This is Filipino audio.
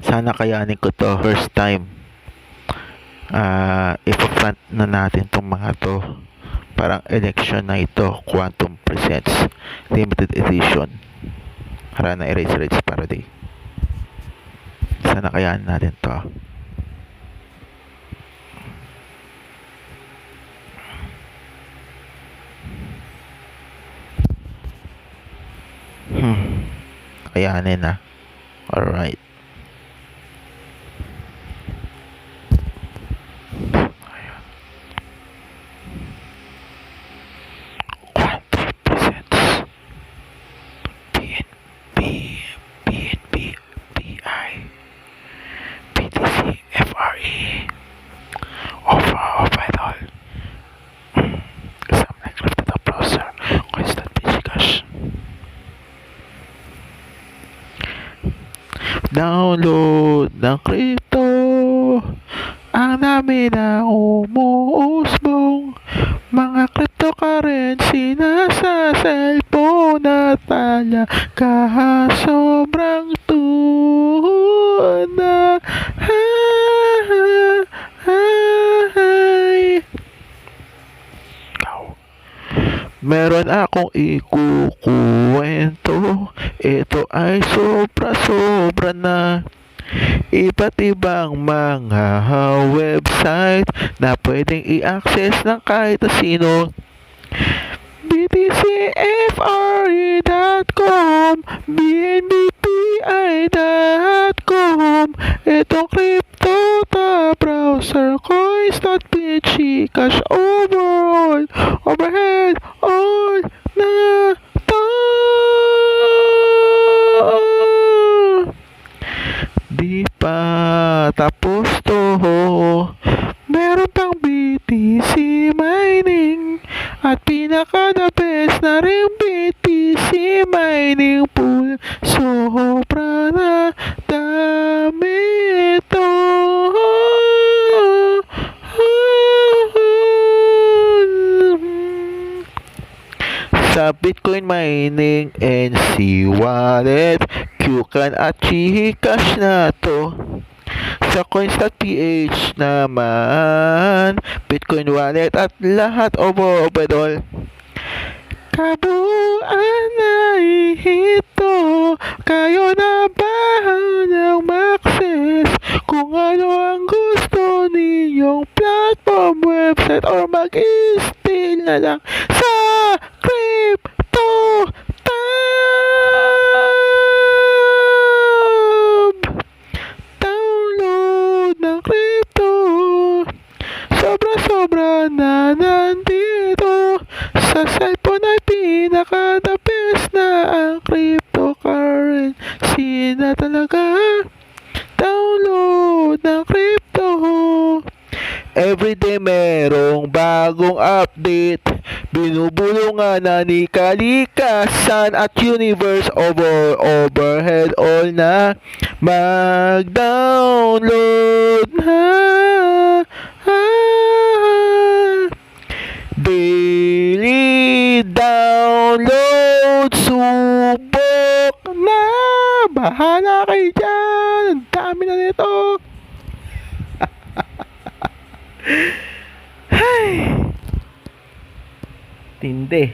Sana kayanin ko to first time. Ipa-front na natin tong mga to. Parang election na ito. Quantum Presents Limited Edition. Harana Erase Rates Parody. Sana kayanin natin to. Kayanin na. Alright. Download ng crypto. Ang dami na umuusbong mga cryptocurrency na sa cellphone at talaga sobrang tuna. Meron akong ikukuwento. Ito ay sobra-sobra na. Iba't ibang mga website na pwedeng i-access ng kahit na sino. btcfre.com, bnbpi.com. Itong crypto ta browser, coins.pg, cash overall, overhead, all na to. Di pa tapos to. Meron pang BTC mining at pinaka the best na rin BTC mining pool. Sobra na dami ito. Sa Bitcoin mining, NC Wallet, Qcan at Gcash na to. Sa coins.ph naman, Bitcoin Wallet at lahat overall. Kabuuan ay ito. Kayo na bahalang mag-access kung ano ang gusto ninyong platform, website, or mag-i-stay na lang sa Crypto Tab. Download ng crypto. Sobra-sobra na nandito. Sa cellphone ay pinaka-the best na ang cryptocurrency na talaga. Download ng crypto. Everyday merong bagong update. Binubulungan na ni kalikasan at universe overhead all na. Mag-download na. Daily download. Subok na. Bahala kayo dyan. Ang dami na nito. Ay, tindi.